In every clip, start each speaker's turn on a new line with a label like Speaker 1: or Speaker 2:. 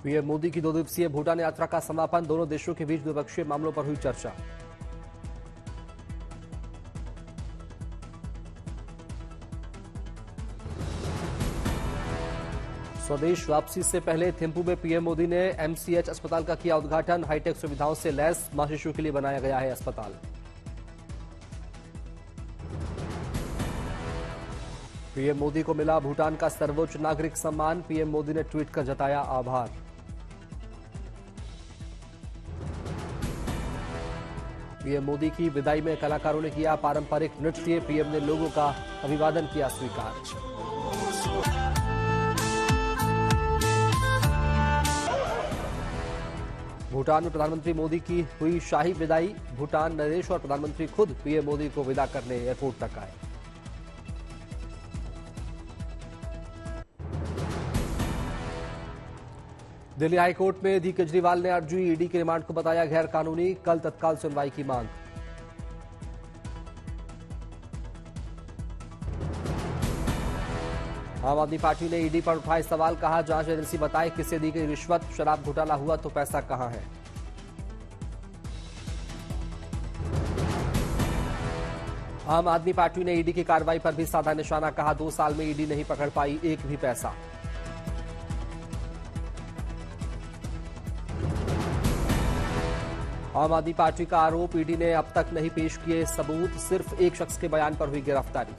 Speaker 1: PM Modi की 2 दिवसीय भूटान यात्रा का समापन, दोनों देशों के बीच द्विपक्षीय मामलों पर हुई चर्चा। स्वदेश वापसी से पहले थिम्पू में पीएम मोदी ने एमसीएच अस्पताल का किया उद्घाटन, हाईटेक सुविधाओं से लैस मां शिशु के लिए बनाया गया है अस्पताल। पीएम मोदी को मिला भूटान का सर्वोच्च नागरिक सम्मान, पीएम मोदी ने ट्वीट कर जताया आभार। पीएम मोदी की विदाई में कलाकारों ने किया पारंपरिक नृत्य, पीएम ने लोगों का अभिवादन किया स्वीकार। भूटान में प्रधानमंत्री मोदी की हुई शाही विदाई, भूटान नरेश और प्रधानमंत्री खुद पीएम मोदी को विदा करने एयरपोर्ट तक आए। दिल्ली हाईकोर्ट में दी केजरीवाल ने अर्जी, ईडी के रिमांड को बताया गैर कानूनी, कल तत्काल सुनवाई की मांग। आम आदमी पार्टी ने ईडी पर उठाए सवाल, कहा जांच एजेंसी बताए किसे दी गई रिश्वत, शराब घोटाला हुआ तो पैसा कहां है। आम आदमी पार्टी ने ईडी की कार्रवाई पर भी साधा निशाना, कहा 2 साल में ईडी नहीं पकड़ पाई एक भी पैसा। आम आदमी पार्टी का आरोप, ईडी ने अब तक नहीं पेश किए सबूत, सिर्फ एक शख्स के बयान पर हुई गिरफ्तारी।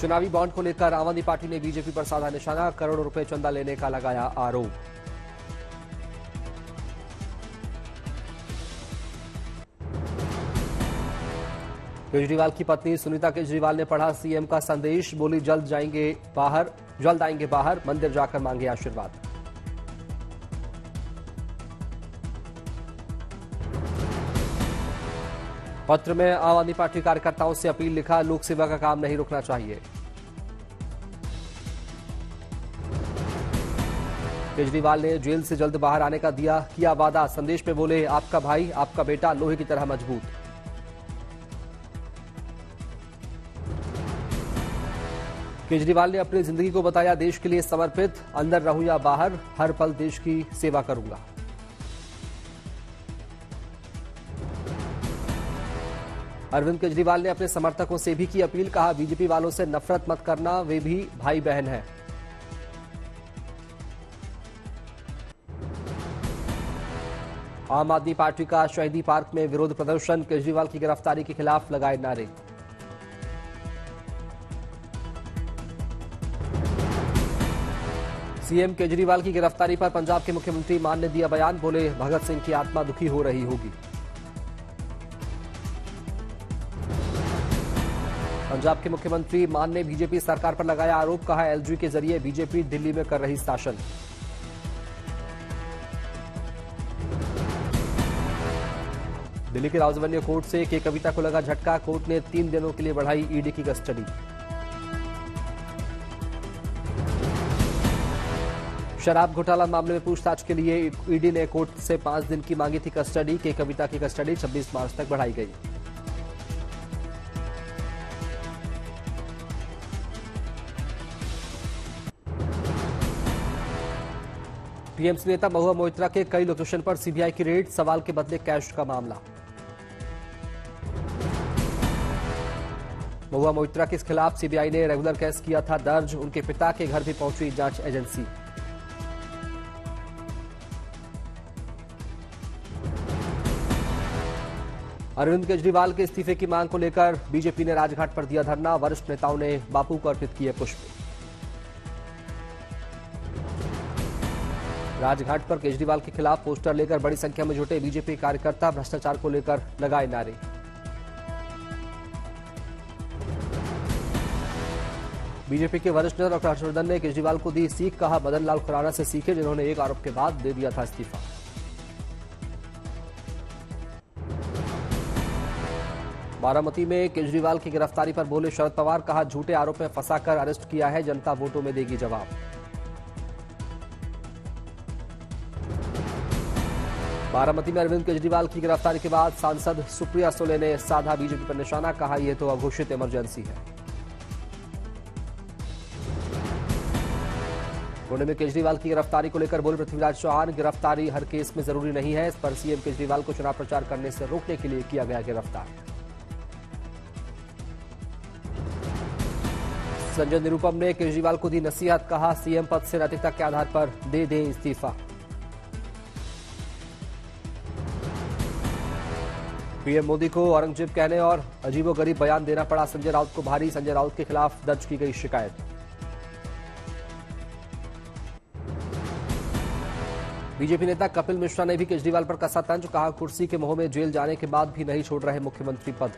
Speaker 1: चुनावी बॉन्ड को लेकर आम आदमी पार्टी ने बीजेपी पर साधा निशाना, करोड़ों रुपए चंदा लेने का लगाया आरोप। केजरीवाल की पत्नी सुनीता केजरीवाल ने पढ़ा सीएम का संदेश, बोली जल्द आएंगे बाहर, मंदिर जाकर मांगे आशीर्वाद। पत्र में आम आदमी पार्टी कार्यकर्ताओं से अपील लिखा, लोक सेवा का काम नहीं रुकना चाहिए। केजरीवाल ने जेल से जल्द बाहर आने का किया वादा, संदेश में बोले आपका भाई आपका बेटा लोहे की तरह मजबूत। केजरीवाल ने अपनी जिंदगी को बताया देश के लिए समर्पित, अंदर रहूं या बाहर हर पल देश की सेवा करूंगा। अरविंद केजरीवाल ने अपने समर्थकों से भी की अपील, कहा बीजेपी वालों से नफरत मत करना, वे भी भाई बहन हैं। आम आदमी पार्टी का शहीदी पार्क में विरोध प्रदर्शन, केजरीवाल की गिरफ्तारी के खिलाफ लगाए नारे। सीएम केजरीवाल की गिरफ्तारी पर पंजाब के मुख्यमंत्री मान ने दिया बयान, बोले भगत सिंह की आत्मा दुखी हो रही होगी। पंजाब के मुख्यमंत्री मान ने बीजेपी सरकार पर लगाया आरोप, कहा एलजी के जरिए बीजेपी दिल्ली में कर रही शासन। दिल्ली के राजवन्य कोर्ट से के कविता को लगा झटका, कोर्ट ने 3 दिनों के लिए बढ़ाई ईडी की कस्टडी। शराब घोटाला मामले में पूछताछ के लिए ईडी ने कोर्ट से 5 दिन की मांगी थी कस्टडी, के कविता की कस्टडी 26 मार्च तक बढ़ाई गई। टीएमसी नेता महुआ मोइत्रा के कई लोकेशन पर सीबीआई की रेड, सवाल के बदले कैश का मामला। महुआ मोइत्रा के खिलाफ सीबीआई ने रेगुलर केस किया था दर्ज, उनके पिता के घर भी पहुंची जांच एजेंसी। अरविंद केजरीवाल के इस्तीफे की मांग को लेकर बीजेपी ने राजघाट पर दिया धरना, वरिष्ठ नेताओं ने बापू को अर्पित किए पुष्प। राजघाट पर केजरीवाल के खिलाफ पोस्टर लेकर बड़ी संख्या में जुटे बीजेपी कार्यकर्ता, भ्रष्टाचार को लेकर लगाए नारे। बीजेपी के वरिष्ठ नेता डॉक्टर हर्षवर्धन ने केजरीवाल को दी सीख, कहा मदन लाल खुराना से सीखे जिन्होंने एक आरोप के बाद दे दिया था इस्तीफा। बारामती में केजरीवाल की गिरफ्तारी पर बोले शरद पवार, कहा झूठे आरोप में फंसाकर अरेस्ट किया है, जनता वोटों में देगी जवाब। बारामती में अरविंद केजरीवाल की गिरफ्तारी के बाद सांसद सुप्रिया सुले ने साधा बीजेपी पर निशाना, कहा यह तो अघोषित इमरजेंसी है। पुणे में केजरीवाल की गिरफ्तारी को लेकर बोले पृथ्वीराज चौहान, गिरफ्तारी हर केस में जरूरी नहीं है, इस पर सीएम केजरीवाल को चुनाव प्रचार करने से रोकने के लिए किया गया गिरफ्तार। संजय निरुपम ने केजरीवाल को दी नसीहत, कहा सीएम पद से नैतिकता के आधार पर दे दें इस्तीफा। पीएम मोदी को औरंगजेब कहने और अजीबोगरीब बयान देना पड़ा संजय राउत को भारी, संजय राउत के खिलाफ दर्ज की गई शिकायत। बीजेपी नेता कपिल मिश्रा ने भी केजरीवाल पर कसा तंज, कहा कुर्सी के मोह में जेल जाने के बाद भी नहीं छोड़ रहे मुख्यमंत्री पद।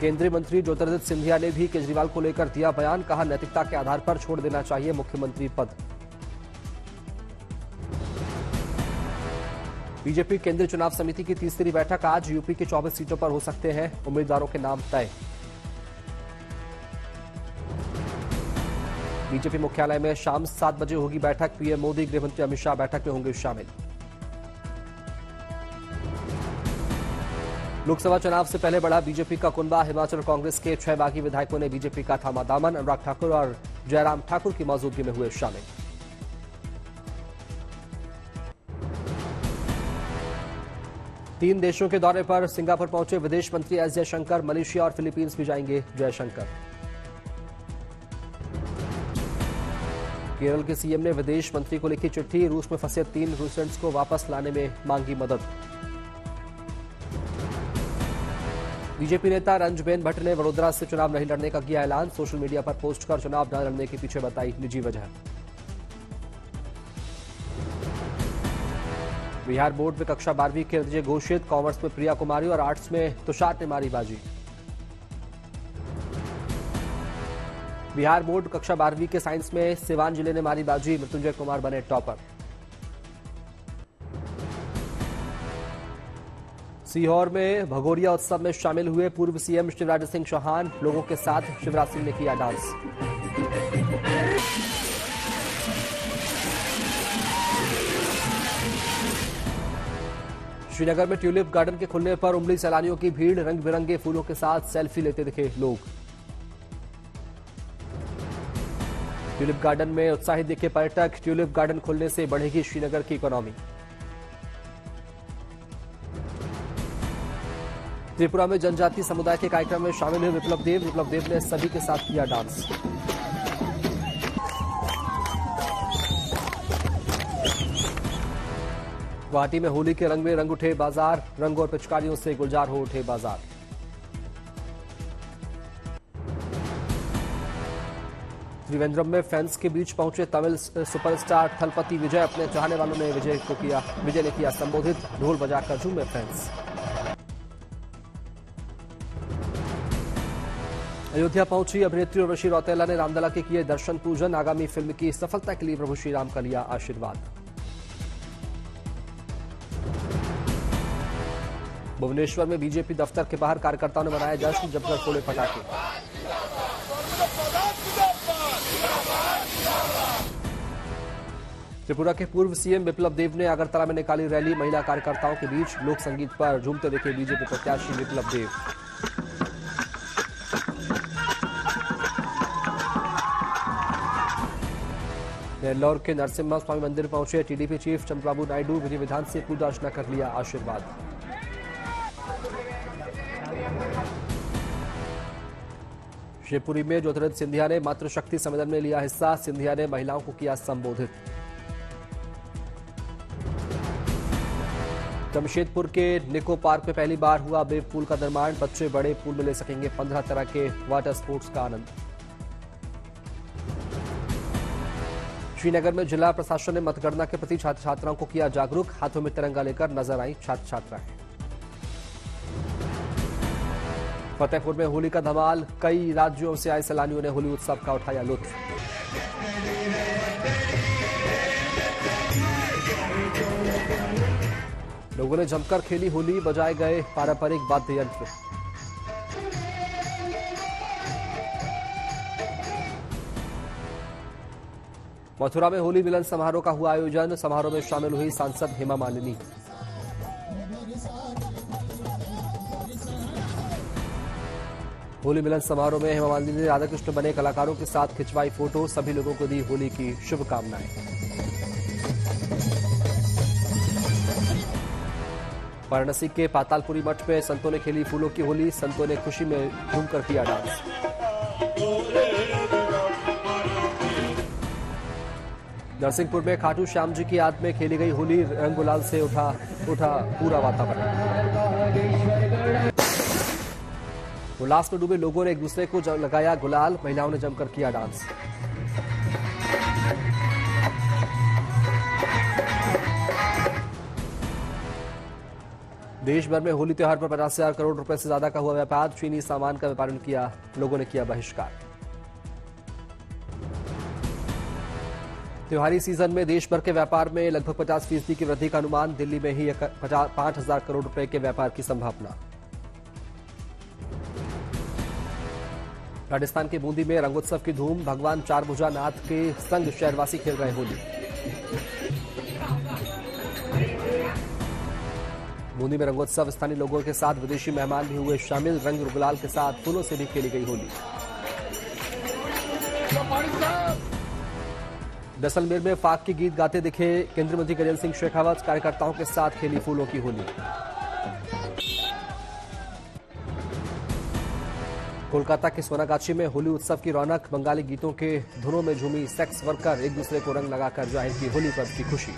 Speaker 1: केंद्रीय मंत्री ज्योतिरादित्य सिंधिया ने भी केजरीवाल को लेकर दिया बयान, कहा नैतिकता के आधार पर छोड़ देना चाहिए मुख्यमंत्री पद। बीजेपी केंद्रीय चुनाव समिति की तीसरी बैठक आज, यूपी की 24 सीटों पर हो सकते हैं उम्मीदवारों के नाम तय। बीजेपी मुख्यालय में शाम 7 बजे होगी बैठक, पीएम मोदी, गृहमंत्री अमित शाह बैठक में होंगे शामिल। लोकसभा चुनाव से पहले बढ़ा बीजेपी का कुनबा, हिमाचल कांग्रेस के 6 बागी विधायकों ने बीजेपी का थामा दामन, अनुराग ठाकुर और जयराम ठाकुर की मौजूदगी में हुए शामिल। तीन देशों के दौरे पर सिंगापुर पहुंचे विदेश मंत्री एस जयशंकर, मलेशिया और फिलीपींस भी जाएंगे जयशंकर। केरल के सीएम ने विदेश मंत्री को लिखी चिट्ठी, रूस में फंसे 3 रूसेंट्स को वापस लाने में मांगी मदद। बीजेपी नेता रंजबेन भट्ट ने वडोदरा से चुनाव नहीं लड़ने का किया ऐलान, सोशल मीडिया पर पोस्ट कर चुनाव न लड़ने के पीछे बताई निजी वजह। बिहार बोर्ड में कक्षा 12वीं के नतीजे घोषित, कॉमर्स में प्रिया कुमारी और आर्ट्स में तुषार ने मारी बाजी। बिहार बोर्ड कक्षा 12वीं के साइंस में सिवान जिले ने मारी बाजी, मृत्युंजय कुमार बने टॉपर। सीहोर में भगोरिया उत्सव में शामिल हुए पूर्व सीएम शिवराज सिंह चौहान, लोगों के साथ शिवराज सिंह ने किया डांस। श्रीनगर में ट्यूलिप गार्डन के खुलने पर उमड़ी सैलानियों की भीड़, रंग बिरंगे फूलों के साथ सेल्फी लेते दिखे लोग। ट्यूलिप गार्डन में उत्साहित दिखे पर्यटक, ट्यूलिप गार्डन खुलने से बढ़ेगी श्रीनगर की इकोनॉमी। त्रिपुरा में जनजातीय समुदाय के कार्यक्रम में शामिल हुए विप्लव देव ने सभी के साथ किया डांस। गुवाहाटी में होली के रंग में रंग उठे बाजार, रंग और पिचकारियों से गुलजार हो उठे बाजार। त्रिवेंद्रम में फैंस के बीच पहुंचे तमिल सुपरस्टार थलपति विजय, अपने चाहने वालों ने विजय ने किया संबोधित, ढोल बजाकर झूमे फैंस। अयोध्या पहुंची अभिनेत्री उर्वशी रौतेला ने रामलला के किए दर्शन पूजन, आगामी फिल्म की सफलता के लिए प्रभु श्रीराम का लिया आशीर्वाद। भुवनेश्वर में बीजेपी दफ्तर के बाहर कार्यकर्ताओं ने मनाया जश्न, जमकर फोड़े पटाखे। त्रिपुरा के पूर्व सीएम विप्लव देव ने अगरतला में निकाली रैली, महिला कार्यकर्ताओं के बीच लोक संगीत पर झूमते दिखे बीजेपी प्रत्याशी विप्लव देव। नेल्लौर के नरसिम्हा स्वामी मंदिर पहुंचे टीडीपी चीफ चंद्रबाबू नायडू, विधि विधान से पूजा अर्चना कर लिया आशीर्वाद। शिवपुरी में ज्योतिरादित्य सिंधिया ने मातृशक्ति सम्मेलन में लिया हिस्सा, सिंधिया ने महिलाओं को किया संबोधित। जमशेदपुर के निको पार्क में पहली बार हुआ वेव पूल का निर्माण, बच्चे बड़े पूल में ले सकेंगे 15 तरह के वाटर स्पोर्ट्स का आनंद। श्रीनगर में जिला प्रशासन ने मतगणना के प्रति छात्र छात्राओं को किया जागरूक, हाथों में तिरंगा लेकर नजर आई छात्र छात्राएं। फतेहपुर में होली का धमाल, कई राज्यों से आए सैलानियों ने होली उत्सव का उठाया लुत्फ। लोगों ने जमकर खेली होली, बजाए गए पारंपरिक वाद्य यंत्र। मथुरा में होली मिलन समारोह का हुआ आयोजन, समारोह में शामिल हुई सांसद हेमा मालिनी। होली मिलन समारोह में हेमा मालिनी ने राधाकृष्ण बने कलाकारों के साथ खिंचवाई फोटो, सभी लोगों को दी होली की शुभकामनाएं। वाराणसी के पातालपुरी मठ में संतों ने खेली फूलों की होली, संतों ने खुशी में झूमकर किया डांस। नरसिंहपुर में खाटू श्याम जी की याद में खेली गई होली, रंग गुलाल से उठा पूरा वातावरण। उल्लास में डूबे लोगों ने एक दूसरे को लगाया गुलाल, महिलाओं ने जमकर किया डांस। देश भर में होली त्योहार पर 50,000 करोड़ रुपए से ज्यादा का हुआ व्यापार, चीनी सामान का व्यापार किया, लोगों ने किया बहिष्कार। त्योहारी सीजन में देश भर के व्यापार में लगभग 50% की वृद्धि का अनुमान, दिल्ली में ही 5,000 करोड़ रुपए के व्यापार की संभावना। राजस्थान के बूंदी में रंगोत्सव की धूम, भगवान चारभुजा नाथ के संग शहरवासी खेल रहे होली। बूंदी में रंगोत्सव, स्थानीय लोगों के साथ विदेशी मेहमान भी हुए शामिल, रंग गुलाल के साथ फूलों से भी खेली गई होली। जैसलमेर में फाक के गीत गाते दिखे केंद्रीय मंत्री गजेंद्र सिंह शेखावत, कार्यकर्ताओं के साथ खेली फूलों की होली। कोलकाता के सोनागाछी में होली उत्सव की रौनक, बंगाली गीतों के धुनों में झूमी सेक्स वर्कर, एक दूसरे को रंग लगाकर जाहिर की होली पर्व की खुशी।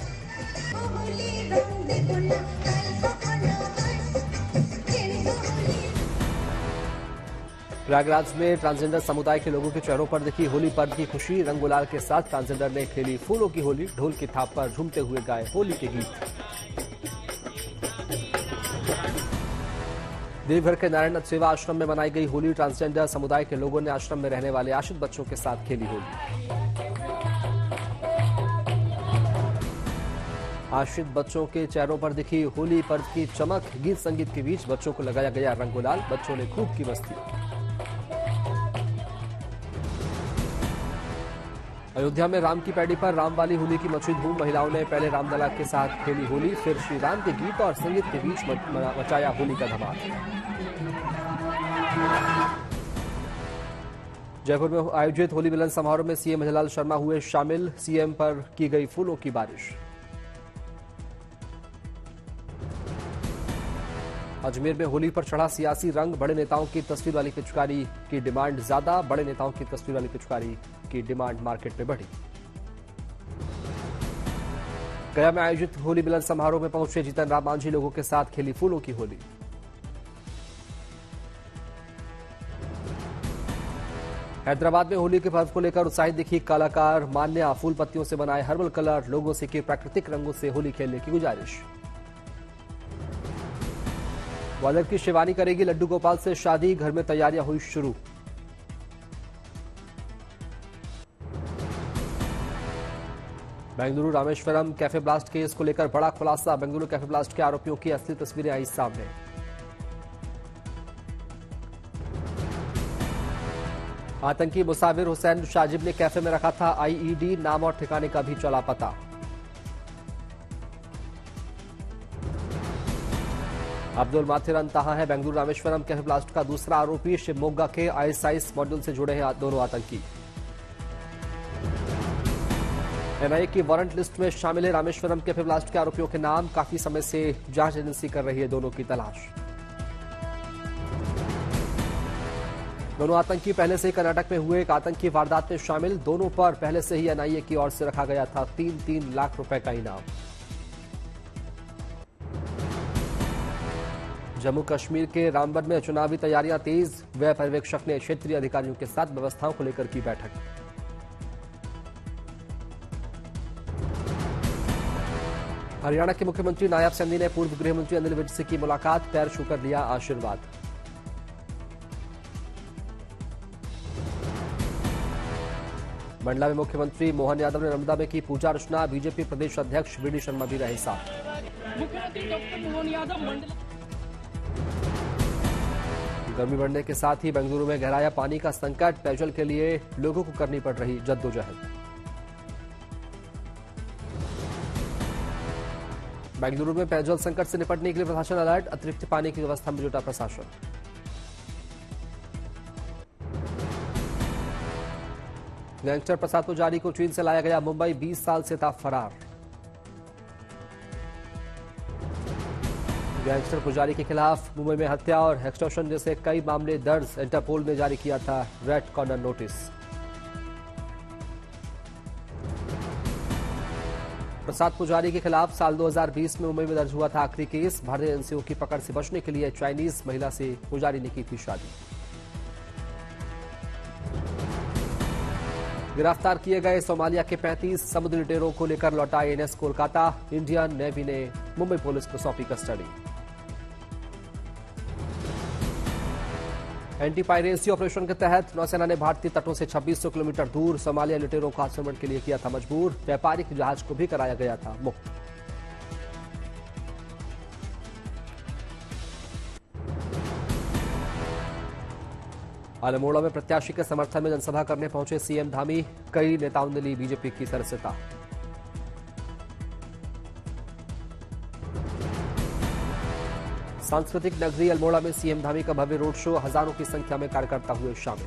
Speaker 1: प्रयागराज में ट्रांसजेंडर समुदाय के लोगों के चेहरों पर दिखी होली पर्व की खुशी, रंग गुलाल के साथ ट्रांसजेंडर ने खेली फूलों की होली, ढोल की थाप पर झूमते हुए गाए होली के गीत। देवघर के नारायणनाथ सेवा आश्रम में मनाई गई होली, ट्रांसजेंडर समुदाय के लोगों ने आश्रम में रहने वाले आश्रित बच्चों के साथ खेली होली। आश्रित बच्चों के चेहरों पर दिखी होली पर्व की चमक, गीत संगीत के बीच बच्चों को लगाया गया रंग गुलाल, बच्चों ने खूब की मस्ती। अयोध्या में राम की पैड़ी पर राम वाली होली की मची धूम, महिलाओं ने पहले रामलला के साथ खेली होली, फिर श्री राम के गीत और संगीत के बीच मचाया होली का धमाल। जयपुर में आयोजित होली मिलन समारोह में सीएम हिलाल शर्मा हुए शामिल, सीएम पर की गई फूलों की बारिश। अजमेर में होली पर चढ़ा सियासी रंग, बड़े नेताओं की तस्वीर वाली पिचकारी की डिमांड ज्यादा, बड़े नेताओं की तस्वीर वाली पिचकारी की डिमांड मार्केट में बढ़ी। गया में आयोजित होली मिलन समारोह में पहुंचे जीतन राम मांझी, लोगों के साथ खेली फूलों की होली। हैदराबाद में होली के पर्व को लेकर उत्साहित दिखी कलाकार मान्या, फूल पत्तियों से बनाए हर्बल कलर, लोगों से की प्राकृतिक रंगों से होली खेलने की गुजारिश। ग्वालियर की शिवानी करेगी लड्डू गोपाल से शादी, घर में तैयारियां हुई शुरू। Bengaluru Rameswaram cafe blast case को लेकर बड़ा खुलासा, बेंगलुरु कैफे ब्लास्ट के आरोपियों की असली तस्वीरें आई सामने। आतंकी मुसाविर हुसैन शाजिब ने कैफे में रखा था आईईडी, नाम और ठिकाने का भी चला पता। अब्दुल माथिरन तहा है बेंगलुरु रामेश्वरम कैफे ब्लास्ट का दूसरा आरोपी, शिवमोगा के आईएसआईएस मॉड्यूल से जुड़े हैं दोनों आतंकी। एनआईए की वारंट लिस्ट में शामिल है रामेश्वरम कैफे ब्लास्ट के आरोपियों के नाम, काफी समय से जांच एजेंसी कर रही है दोनों की तलाश। दोनों आतंकी पहले से ही कर्नाटक में हुए एक आतंकी वारदात में शामिल, दोनों पर पहले से ही एनआईए की ओर से रखा गया था 3-3 लाख रुपए का इनाम। जम्मू कश्मीर के रामबन में चुनावी तैयारियां तेज, व्यय पर्यवेक्षक ने क्षेत्रीय अधिकारियों के साथ व्यवस्थाओं को लेकर की बैठक। हरियाणा के मुख्यमंत्री नायब सिंधी ने पूर्व गृह मंत्री अनिल विज से की मुलाकात, पैर छूकर लिया आशीर्वाद। मंडला में मुख्यमंत्री मोहन यादव ने नर्मदा में की पूजा अर्चना, बीजेपी प्रदेश अध्यक्ष वीडी शर्मा भी रहे साथ।
Speaker 2: मुख्यमंत्री डॉक्टर मोहन यादव मंडला।
Speaker 1: गर्मी बढ़ने के साथ ही बेंगलुरु में गहराया पानी का संकट, पेयजल के लिए लोगों को करनी पड़ रही जद्दोजहद। बेंगलुरु में पेयजल संकट से निपटने के लिए प्रशासन अलर्ट, अतिरिक्त पानी की व्यवस्था में जुटा प्रशासन। गैंगस्टर प्रसाद पुजारी को चीन से लाया गया मुंबई, 20 साल से था फरार। गैंगस्टर पुजारी के खिलाफ मुंबई में हत्या और एक्सटॉर्शन जैसे कई मामले दर्ज, इंटरपोल ने जारी किया था रेड कॉर्नर नोटिस। प्रसाद पुजारी के खिलाफ साल 2020 में मुंबई में दर्ज हुआ था आखिरी केस। भारतीय एजेंसियों की पकड़ से बचने के लिए चाइनीज महिला से पुजारी ने की थी शादी। गिरफ्तार किए गए सोमालिया के 35 समुद्री लुटेरों को लेकर लौटा आईएनएस कोलकाता, इंडियन नेवी ने मुंबई पुलिस को सौंपी कस्टडी। एंटी पायरेसी ऑपरेशन के तहत नौसेना ने भारतीय तटों से 2600 किलोमीटर दूर सोमालिया लुटेरों को आक्रमण के लिए किया था मजबूर। व्यापारिक जहाज को भी कराया गया था मुक्त। अल्मोड़ा में प्रत्याशी के समर्थन में जनसभा करने पहुंचे सीएम धामी, कई नेताओं ने ली बीजेपी की सदस्यता। सांस्कृतिक नगरी अल्मोड़ा में सीएम धामी का भव्य रोड शो, हजारों की संख्या में कार्यकर्ता हुए शामिल।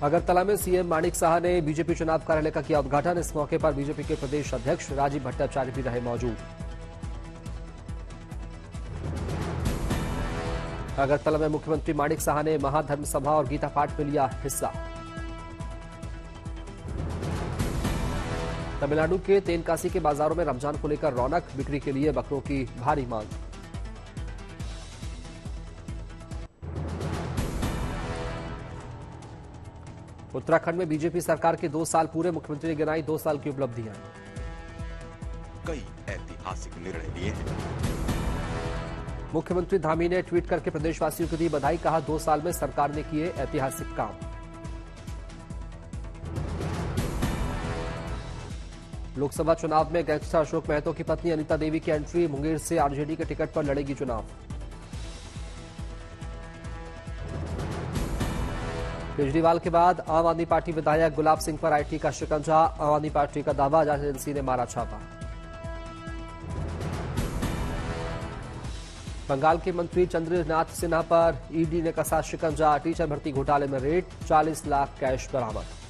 Speaker 1: अगरतला में सीएम माणिक साहा ने बीजेपी चुनाव कार्यालय का किया उद्घाटन। इस मौके पर बीजेपी के प्रदेश अध्यक्ष राजीव भट्टाचार्य भी रहे मौजूद। अगरतला में मुख्यमंत्री माणिक साहा ने महाधर्म सभा और गीता पाठ में लिया हिस्सा। तमिलनाडु के तेनकासी के बाजारों में रमजान को लेकर रौनक, बिक्री के लिए बकरों की भारी मांग। उत्तराखंड में बीजेपी सरकार के 2 साल पूरे, मुख्यमंत्री ने गिनाई 2 साल की उपलब्धियां।
Speaker 3: कई ऐतिहासिक निर्णय लिए हैं।
Speaker 1: मुख्यमंत्री धामी ने ट्वीट करके प्रदेशवासियों को दी बधाई, कहा 2 साल में सरकार ने किए ऐतिहासिक काम। लोकसभा चुनाव में गैंगस्टर अशोक महतो की पत्नी अनिता देवी की एंट्री, मुंगेर से आरजेडी के टिकट पर लड़ेगी चुनाव। केजरीवाल के बाद आम आदमी पार्टी विधायक गुलाब सिंह पर आईटी का शिकंजा, आम आदमी पार्टी का दावा, जांच एजेंसी ने मारा छापा। बंगाल के मंत्री चंद्रनाथ सिन्हा पर ईडी ने कसा शिकंजा, टीचर भर्ती घोटाले में रेड, 40 लाख कैश बरामद।